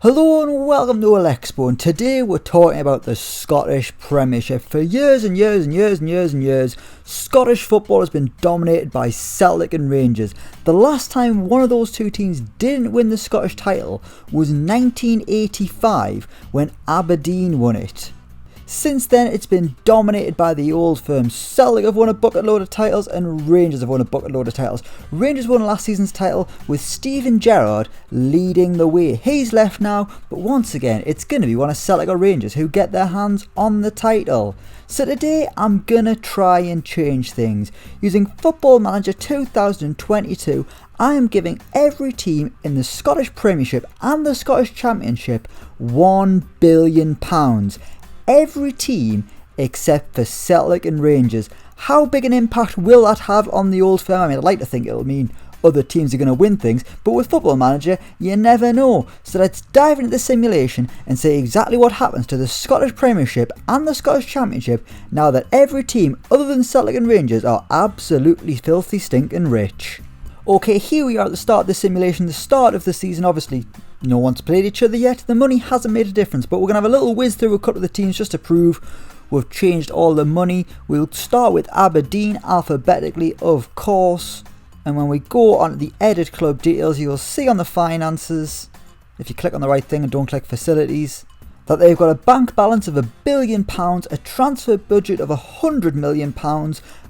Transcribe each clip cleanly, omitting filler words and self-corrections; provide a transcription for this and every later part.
Hello and welcome to Elecspo, and today we're talking about the Scottish Premiership. For years and years, Scottish football has been dominated by Celtic and Rangers. The last time one of those two teams didn't win the Scottish title was 1985 when Aberdeen won it. Since then, it's been dominated by the old firms. Celtic have won a bucket load of titles and Rangers have won a bucket load of titles. Rangers won last season's title with Steven Gerrard leading the way. He's left now, but once again, it's going to be one of Celtic or Rangers who get their hands on the title. So today, I'm going to try and change things. Using Football Manager 2022, I am giving every team in the Scottish Premiership and the Scottish Championship £1 billion. Every team except for Celtic and Rangers. How big an impact will that have on the old firm? I mean, I'd like to think it'll mean other teams are going to win things, but with Football Manager, you never know. So let's dive into the simulation and see exactly what happens to the Scottish Premiership and the Scottish Championship now that every team other than Celtic and Rangers are absolutely filthy stinking rich. Okay, here we are at the start of the simulation, the start of the season. Obviously, no one's played each other yet. The money hasn't made a difference, but we're going to have a little whiz through a couple of the teams just to prove we've changed all the money. We'll start with Aberdeen alphabetically, of course. And when we go on to the edit club details, you'll see on the finances, if you click on the right thing and don't click facilities, that they've got a bank balance of £1 billion, a transfer budget of £100 million,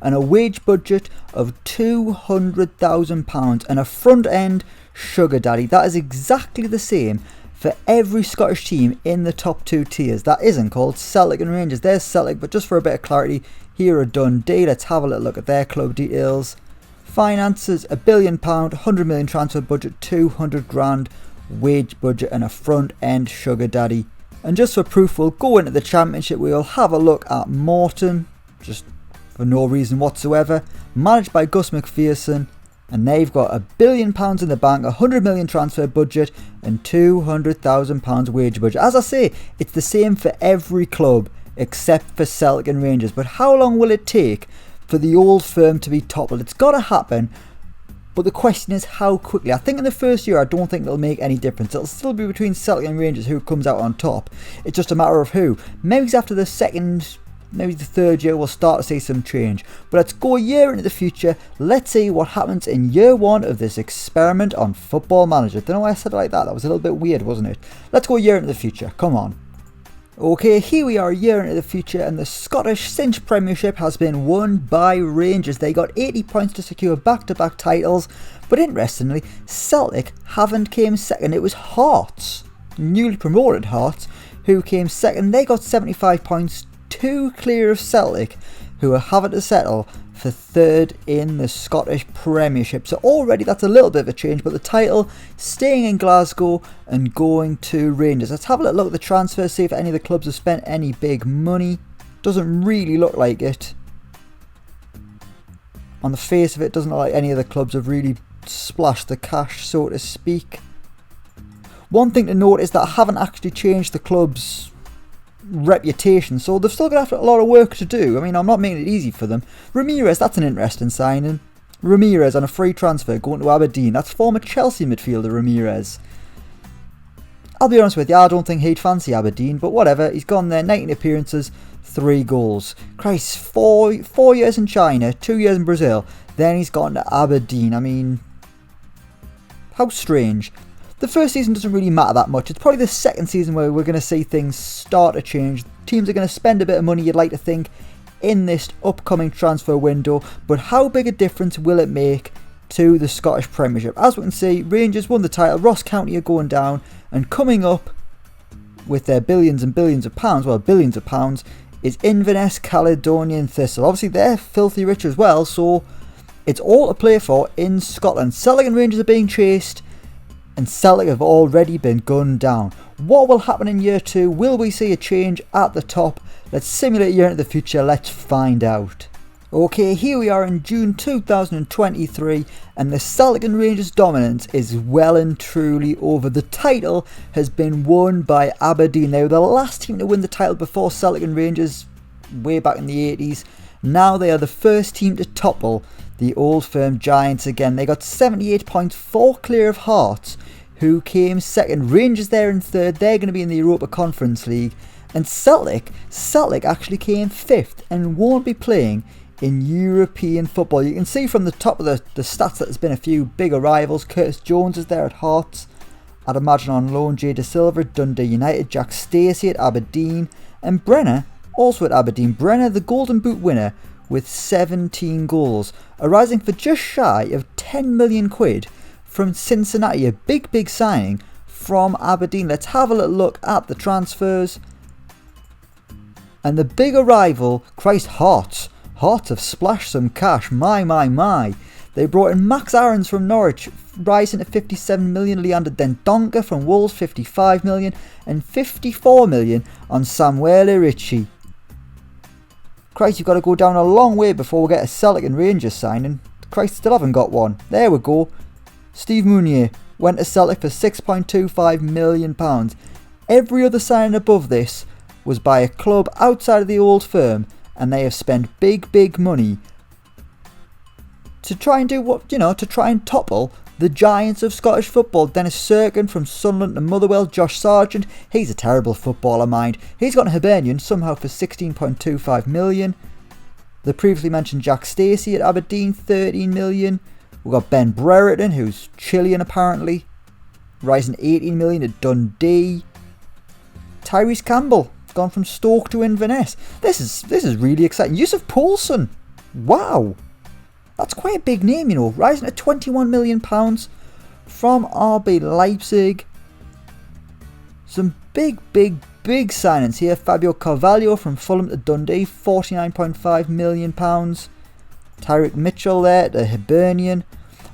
and a wage budget of £200,000, and a front end sugar daddy. That is exactly the same for every Scottish team in the top two tiers. That isn't called Celtic and Rangers. There's Celtic, but just for a bit of clarity, here are Dundee. Let's have a little look at their club details. Finances, £1 billion, £100 million transfer budget, 200 grand wage budget, and a front end sugar daddy. And just for proof, we'll go into the Championship. We'll have a look at Morton, just for no reason whatsoever, managed by Gus McPherson, and they've got £1 billion in the bank, £100 million transfer budget, and £200,000 wage budget. As I say, it's the same for every club except for Celtic and Rangers. But how long will it take for the old firm to be toppled? It's got to happen. But the question is how quickly. I think in the first year, I don't think it'll make any difference. It'll still be between Celtic and Rangers who comes out on top. It's just a matter of who. Maybe after the second, maybe the third year, we'll start to see some change. But let's go a year into the future. Let's see what happens in year one of this experiment on Football Manager. Don't know why I said it like that. That was a little bit weird, wasn't it? Let's go a year into the future. Come on. Okay, here we are a year into the future, and the Scottish Cinch Premiership has been won by Rangers. They got 80 points to secure back-to-back titles, but interestingly, Celtic haven't came second. It was Hearts, newly promoted Hearts, who came second. They got 75 points, 2 clear of Celtic, who are having to settle for third in the Scottish Premiership. So already that's a little bit of a change, but the title staying in Glasgow and going to Rangers. Let's have a little look at the transfers, see if any of the clubs have spent any big money. Doesn't really look like it. On the face of it, doesn't look like any of the clubs have really splashed the cash, so to speak. One thing to note is that I haven't actually changed the club's reputation, so they've still got a lot of work to do. I mean, I'm not making it easy for them. Ramirez, that's an interesting signing. Ramirez on a free transfer going to Aberdeen. That's former Chelsea midfielder Ramirez. I'll be honest with you, I don't think he'd fancy Aberdeen, but whatever. He's gone there, 19 appearances, 3 goals. Christ, 4 years in China, 2 years in Brazil, then he's gone to Aberdeen. I mean, how strange. The first season doesn't really matter that much. It's probably the second season where we're going to see things start to change. Teams are going to spend a bit of money, you'd like to think, in this upcoming transfer window. But how big a difference will it make to the Scottish Premiership? As we can see, Rangers won the title. Ross County are going down. And coming up with their billions and billions of pounds, well, billions of pounds, is Inverness Caledonian Thistle. Obviously, they're filthy rich as well, so it's all to play for in Scotland. Celtic and Rangers are being chased, and Celtic have already been gunned down. What will happen in year 2? Will we see a change at the top? Let's simulate a year into the future. Let's find out. Okay, here we are in June 2023, and the Celtic and Rangers dominance is well and truly over. The title has been won by Aberdeen. They were the last team to win the title before Celtic and Rangers way back in the 80s. Now they are the first team to topple the old firm giants again. They got 78 points, 4 clear of Hearts, who came second. Rangers there in third. They're going to be in the Europa Conference League. And Celtic actually came fifth and won't be playing in European football. You can see from the top of the stats that there's been a few big arrivals. Curtis Jones is there at Hearts. I'd imagine on loan Jay De Silva at Dundee United. Jack Stacey at Aberdeen. And Brenner also at Aberdeen. Brenner, the Golden Boot winner, with 17 goals. Arising for just shy of 10 million quid from Cincinnati. A big signing from Aberdeen. Let's have a little look at the transfers. And the big arrival, Christ, Hearts. Hearts have splashed some cash. My. They brought in Max Aarons from Norwich, rising to 57 million. Leander Dendoncker from Wolves, 55 million. And 54 million on Samuele Ricci. Christ, you've got to go down a long way before we get a Celtic and Rangers signing. Christ, still haven't got one. There we go. Steve Mounier went to Celtic for £6.25 million. Every other signing above this was by a club outside of the old firm, and they have spent big money to try and do what, to try and topple the giants of Scottish football. Dennis Serkin from Sunderland to Motherwell. Josh Sargent, he's a terrible footballer, mind. He's got Hibernian somehow for £16.25 million. The previously mentioned Jack Stacey at Aberdeen, 13 million. We've got Ben Brereton, who's Chilean apparently, rising 18 million at Dundee. Tyrese Campbell, gone from Stoke to Inverness. This is really exciting. Yusuf Poulsen, wow, that's quite a big name, rising to £21 million from RB Leipzig. Some big signings here. Fabio Carvalho from Fulham to Dundee, £49.5 million. Tyrick Mitchell there to Hibernian.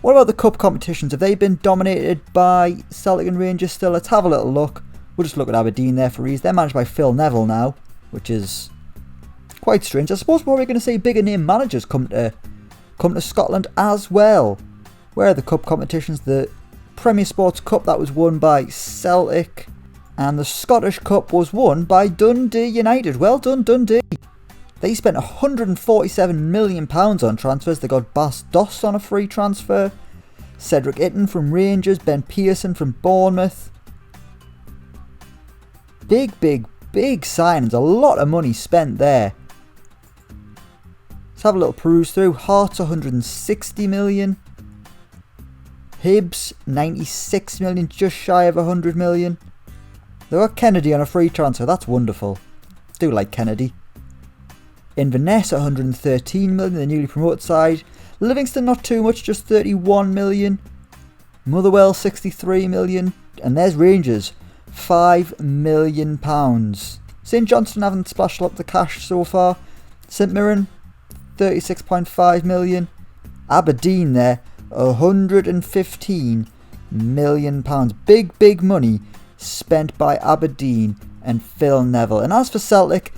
What about the cup competitions? Have they been dominated by Celtic and Rangers still? Let's have a little look. We'll just look at Aberdeen there for ease. They're managed by Phil Neville now, which is quite strange. I suppose we're probably going to see bigger name managers come to Scotland as well. Where are the cup competitions? The Premier Sports Cup, that was won by Celtic, and the Scottish Cup was won by Dundee United. Well done, Dundee. They spent £147 million on transfers. They got Bas Dost on a free transfer, Cedric Itten from Rangers, Ben Pearson from Bournemouth. Big signings, a lot of money spent there. Let's have a little peruse through. Hearts 160 million. Hibs 96 million, just shy of 100 million. They got Kennedy on a free transfer, that's wonderful. Do like Kennedy. Inverness 113 million, the newly promoted side. Livingston not too much, just 31 million. Motherwell 63 million. And there's Rangers, £5 million. St Johnstone haven't splashed up the cash so far. St Mirren 36.5 million. Aberdeen there, £115 million. Big money spent by Aberdeen and Phil Neville. And as for Celtic,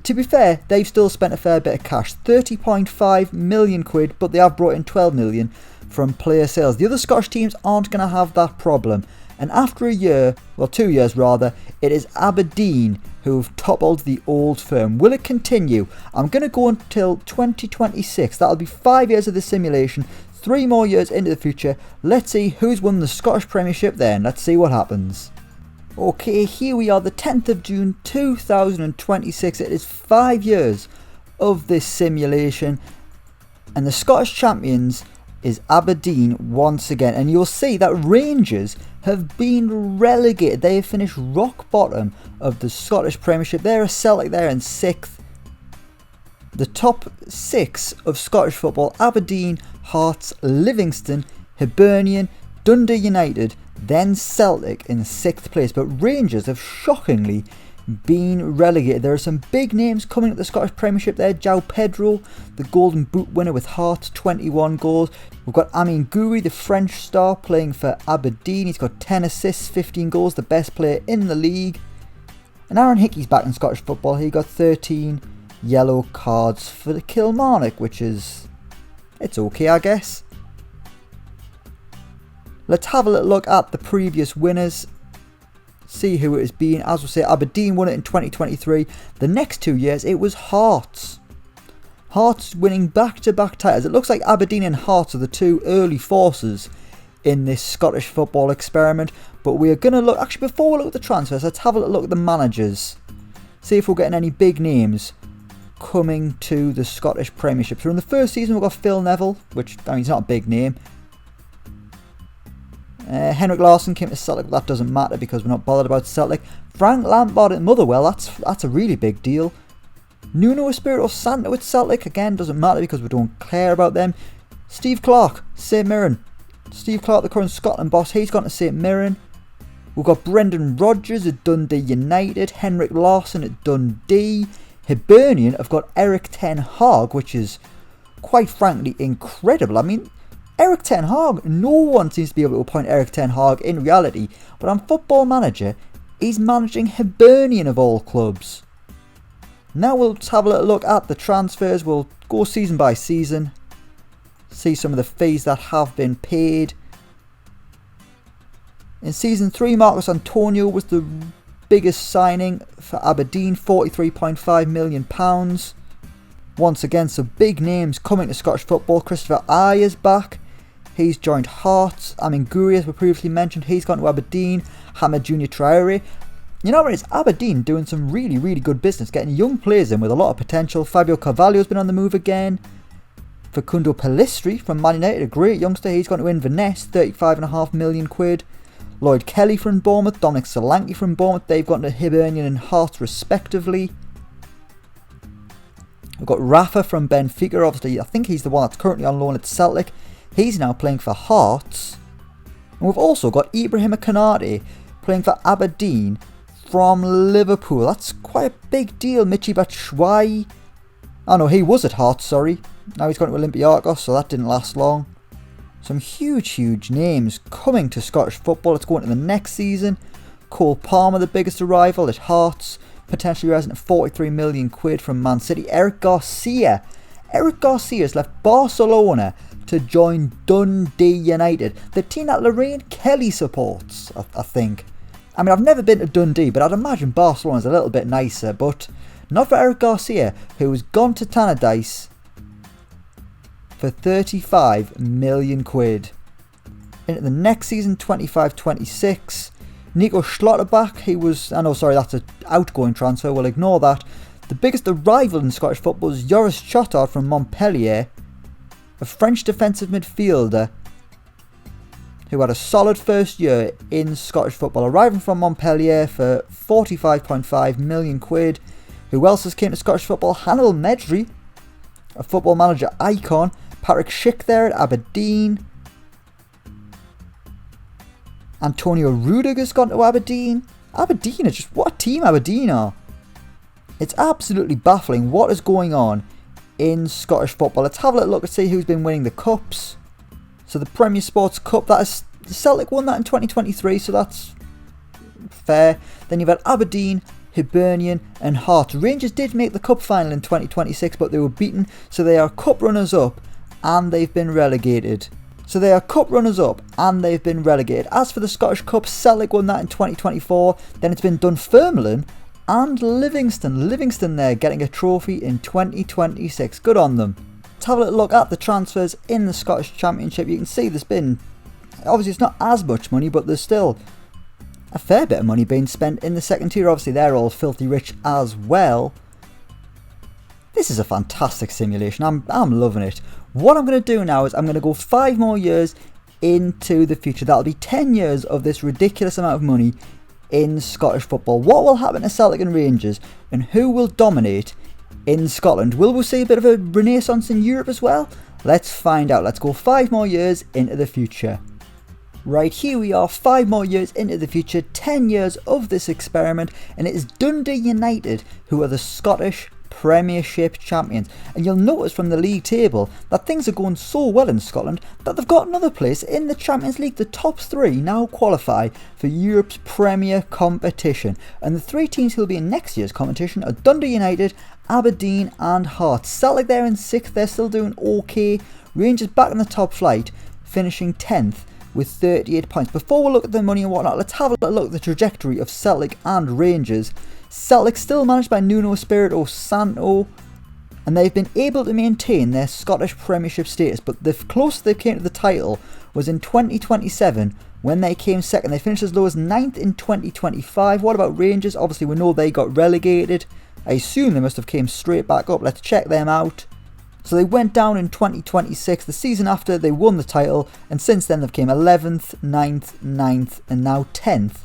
to be fair, they've still spent a fair bit of cash, 30.5 million quid, but they have brought in 12 million from player sales. The other Scottish teams aren't going to have that problem. And after a year, well 2 years rather, it is Aberdeen who've toppled the old firm. Will it continue? I'm going to go until 2026. That'll be 5 years of the simulation, 3 more years into the future. Let's see who's won the Scottish Premiership then. Let's see what happens. Okay, here we are, the 10th of June 2026. It is 5 years of this simulation, and the Scottish champions is Aberdeen once again. And you'll see that Rangers have been relegated. They have finished rock bottom of the Scottish Premiership. They're a Celtic there in 6th. The top 6 of Scottish football: Aberdeen, Hearts, Livingston, Hibernian, Dundee United, then Celtic in 6th place. But Rangers have shockingly been relegated. There are some big names coming at the Scottish Premiership there. João Pedro, the Golden Boot winner with Hearts, 21 goals. We've got Amine Gouiri, the French star, playing for Aberdeen. He's got 10 assists, 15 goals, the best player in the league. And Aaron Hickey's back in Scottish football. He got 13 yellow cards for the Kilmarnock, which is, it's okay, I guess. Let's have a little look at the previous winners, see who it has been. As we say, Aberdeen won it in 2023. The next 2 years it was Hearts. Hearts winning back-to-back titles. It looks like Aberdeen and Hearts are the two early forces in this Scottish football experiment. But we are going to look, actually before we look at the transfers, let's have a look at the managers. See if we're getting any big names coming to the Scottish Premiership. So in the first season we've got Phil Neville, which, I mean, he's not a big name. Henrik Larsson came to Celtic, but that doesn't matter because we're not bothered about Celtic. Frank Lampard at Motherwell, that's a really big deal. Nuno Espirito Santo at Celtic, again, doesn't matter because we don't care about them. Steve Clarke, St Mirren. Steve Clarke, the current Scotland boss, he's gone to St Mirren. We've got Brendan Rodgers at Dundee United. Henrik Larsson at Dundee. Hibernian have got Erik ten Hag, which is quite frankly incredible. I mean, Erik ten Hag, no one seems to be able to appoint Erik ten Hag in reality, but on Football Manager, he's managing Hibernian of all clubs. Now we'll have a little look at the transfers. We'll go season by season, see some of the fees that have been paid. In season 3, Marcus Antonio was the biggest signing for Aberdeen, £43.5 million. Once again, some big names coming to Scottish football. Christopher Ayer's back. He's joined Hearts. Amin Guri, as we previously mentioned, he's gone to Aberdeen. Hamad Junior Traore. You know what, it's Aberdeen doing some really, really good business, getting young players in with a lot of potential. Fabio Carvalho's been on the move again. Facundo Pellistri from Man United, a great youngster. He's gone to Inverness, £35.5 million. Lloyd Kelly from Bournemouth, Dominic Solanke from Bournemouth, they've gone to Hibernian and Hearts respectively. We've got Rafa from Benfica, obviously I think he's the one that's currently on loan at Celtic. He's now playing for Hearts. And we've also got Ibrahim Konate playing for Aberdeen from Liverpool. That's quite a big deal. Michy Batshuayi. Oh no, he was at Hearts, sorry. Now he's gone to Olympiacos, so that didn't last long. Some huge names coming to Scottish football. Let's go into the next season. Cole Palmer, the biggest arrival at Hearts, potentially rising to £43 million from Man City. Eric Garcia has left Barcelona to join Dundee United, the team that Lorraine Kelly supports, I think. I mean, I've never been to Dundee, but I'd imagine Barcelona's a little bit nicer, but not for Eric Garcia, who has gone to Tannadice for £35 million. Into the next season, 25-26, Nico Schlotterbeck, that's an outgoing transfer, we'll ignore that. The biggest arrival in Scottish football is Joris Chotard from Montpellier, a French defensive midfielder who had a solid first year in Scottish football, arriving from Montpellier for £45.5 million. Who else has came to Scottish football? Hannibal Medri, a Football Manager icon. Patrick Schick there at Aberdeen. Antonio Rudiger's gone to Aberdeen. Aberdeen are just, what a team Aberdeen are. It's absolutely baffling what is going on in Scottish football. Let's have a little look and see who's been winning the cups. So the Premier Sports Cup, that is, Celtic won that in 2023, so that's fair. Then you've had Aberdeen, Hibernian and Hearts. Rangers did make the cup final in 2026, but they were beaten, so they are cup runners up and they've been relegated. As for the Scottish Cup, Celtic won that in 2024. Then it's been Dunfermline and Livingston there getting a trophy in 2026. Good on them. Let's have a little look at the transfers in the Scottish Championship. You can see there's been, obviously it's not as much money, but there's still a fair bit of money being spent in the second tier. Obviously they're all filthy rich as well. This is a fantastic simulation. I'm loving it. What I'm going to do now is I'm going to go 5 more years into the future. That'll be 10 years of this ridiculous amount of money in Scottish football. What will happen to Celtic and Rangers, and who will dominate in Scotland? Will we see a bit of a renaissance in Europe as well? Let's find out. Let's go 5 more years into the future. Right, here we are, 5 more years into the future, 10 years of this experiment, and it is Dundee United who are the Scottish Premiership champions. And you'll notice from the league table that things are going so well in Scotland that they've got another place in the Champions League. The top 3 now qualify for Europe's Premier competition, and the 3 teams who will be in next year's competition are Dundee United, Aberdeen and Hearts. Celtic there in 6th, they're still doing okay. Rangers back in the top flight, finishing 10th with 38 points. Before we look at the money and whatnot, let's have a look at the trajectory of Celtic and Rangers. Celtic still managed by Nuno Espirito Santo, and they've been able to maintain their Scottish Premiership status, but the closest they came to the title was in 2027 when they came second. They finished as low as 9th in 2025. What about Rangers? Obviously we know they got relegated. I assume they must have came straight back up. Let's check them out. So they went down in 2026, the season after they won the title, and since then they've came 11th, 9th, and now 10th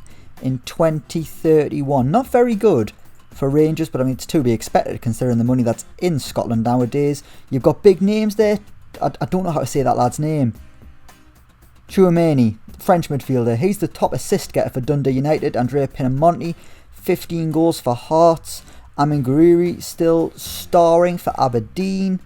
in 2031. Not very good for Rangers, but I mean it's to be expected considering the money that's in Scotland nowadays. You've got big names there. I don't know how to say that lad's name. Chouameni, French midfielder. He's the top assist getter for Dundee United. Andrea Pinamonti, 15 goals for Hearts. Amin Guriri still starring for Aberdeen.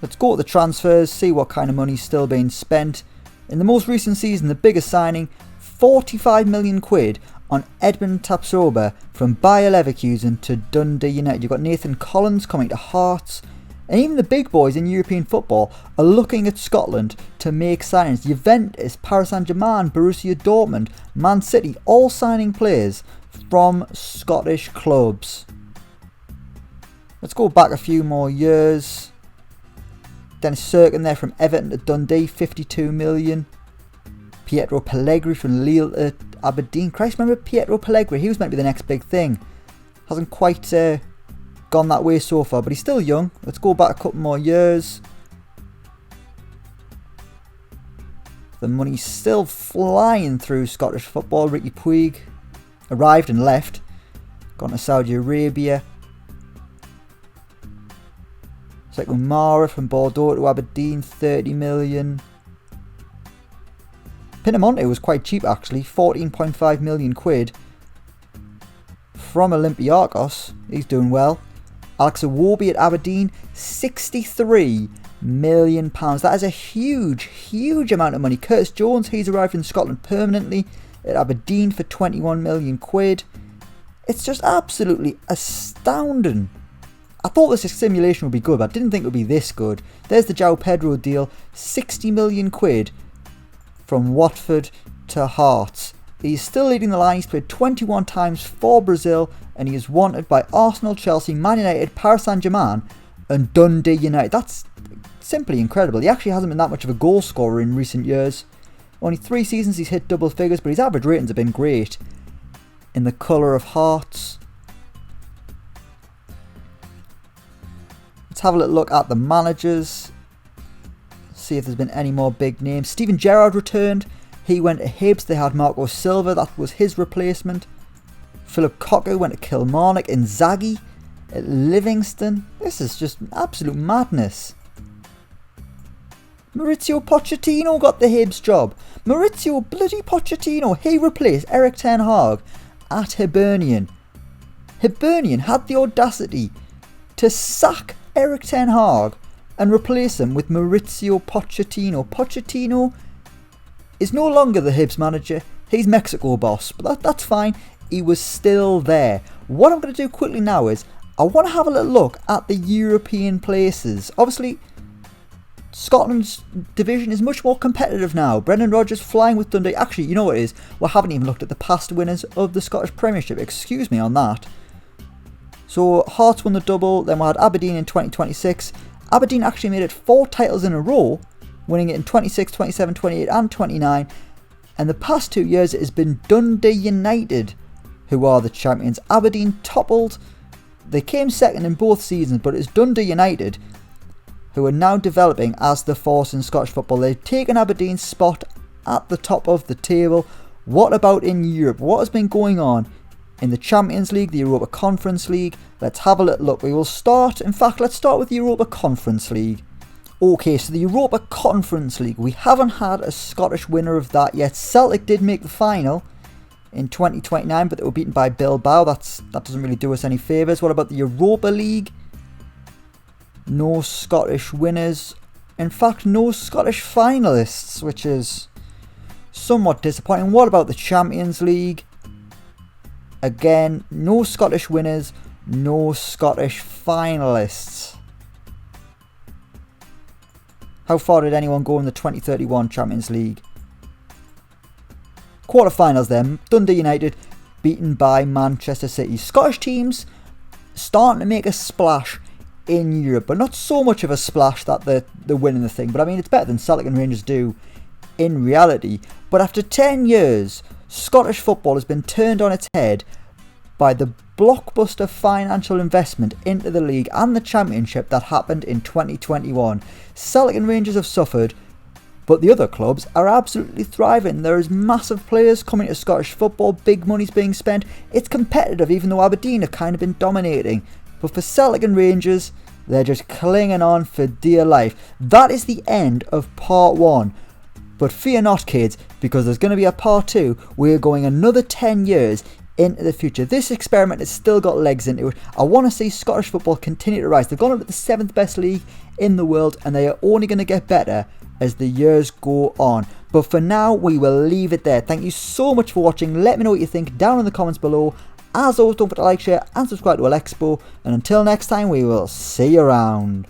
Let's go to the transfers, see what kind of money's still being spent. In the most recent season, the biggest signing, 45 million quid on Edmund Tapsoba from Bayer Leverkusen to Dundee United. You've got Nathan Collins coming to Hearts. And even the big boys in European football are looking at Scotland to make signings. Juventus, Paris Saint-Germain, Borussia Dortmund, Man City, all signing players from Scottish clubs. Let's go back a few more years. Dennis Serkin there from Everton to Dundee, 52 million. Pietro Pellegrini from Lille to Aberdeen. Christ, remember Pietro Pellegrini? He was meant to be the next big thing. Hasn't quite gone that way so far, but he's still young. Let's go back a couple more years. The money's still flying through Scottish football. Ricky Puig arrived and left. Gone to Saudi Arabia. It's like Umara from Bordeaux to Aberdeen, 30 million. Pinamonti was quite cheap actually, 14.5 million quid. From Olympiacos, he's doing well. Alex Iwobi at Aberdeen, 63 million pounds. That is a huge amount of money. Curtis Jones, he's arrived in Scotland permanently at Aberdeen for 21 million quid. It's just absolutely astounding. I thought this simulation would be good, but I didn't think it would be this good. There's the João Pedro deal, 60 million quid from Watford to Hearts. He's still leading the line. He's played 21 times for Brazil, and he is wanted by Arsenal, Chelsea, Man United, Paris Saint-Germain, and Dundee United. That's simply incredible. He actually hasn't been that much of a goal scorer in recent years. Only 3 seasons he's hit double figures, but his average ratings have been great. In the colour of Hearts. Let's have a little look at the managers. See if there's been any more big names. Steven Gerrard returned. He went to Hibs. They had Marco Silva. That was his replacement. Philip Cocu went to Kilmarnock. Inzaghi at Livingston. This is just absolute madness. Maurizio Pochettino got the Hibs job. Maurizio bloody Pochettino. He replaced Eric Ten Hag at Hibernian. Hibernian had the audacity to sack Eric Ten Hag and replace him with Maurizio Pochettino. Pochettino is no longer the Hibs manager. He's Mexico boss, but that's fine. He was still there. What I'm going to do quickly now is I want to have a little look at the European places. Obviously, Scotland's division is much more competitive now. Brendan Rodgers flying with Dundee. Actually, you know what it is? We haven't even looked at the past winners of the Scottish Premiership. Excuse me on that. So Hearts won the double, then we had Aberdeen in 2026. Aberdeen actually made it 4 titles in a row, winning it in 26, 27, 28 and 29. And the past 2 years it has been Dundee United who are the champions. Aberdeen toppled. They came second in both seasons, but it's Dundee United who are now developing as the force in Scottish football. They've taken Aberdeen's spot at the top of the table. What about in Europe? What has been going on in the Champions League, the Europa Conference League? Let's have a little look. Let's start with the Europa Conference League. Okay, so the Europa Conference League, we haven't had a Scottish winner of that yet. Celtic did make the final in 2029, but they were beaten by Bilbao. That doesn't really do us any favours. What about the Europa League? No Scottish winners. In fact, no Scottish finalists, which is somewhat disappointing. What about the Champions League? Again, no Scottish winners, no Scottish finalists. How far did anyone go in the 2031 Champions League? Quarterfinals then. Dundee United beaten by Manchester City. Scottish teams starting to make a splash in Europe, but not so much of a splash that they're winning the thing. But I mean, it's better than Celtic and Rangers do in reality. But after 10 years, Scottish football has been turned on its head by the blockbuster financial investment into the league and the championship that happened in 2021. Celtic and Rangers have suffered, but the other clubs are absolutely thriving. There is massive players coming to Scottish football, big money's being spent. It's competitive, even though Aberdeen have kind of been dominating. But for Celtic and Rangers, they're just clinging on for dear life. That is the end of part 1. But fear not, kids, because there's going to be a part 2. We're going another 10 years into the future. This experiment has still got legs into it. I want to see Scottish football continue to rise. They've gone up to the 7th best league in the world, and they are only going to get better as the years go on. But for now, we will leave it there. Thank you so much for watching. Let me know what you think down in the comments below. As always, don't forget to like, share and subscribe to Elecspo. And until next time, we will see you around.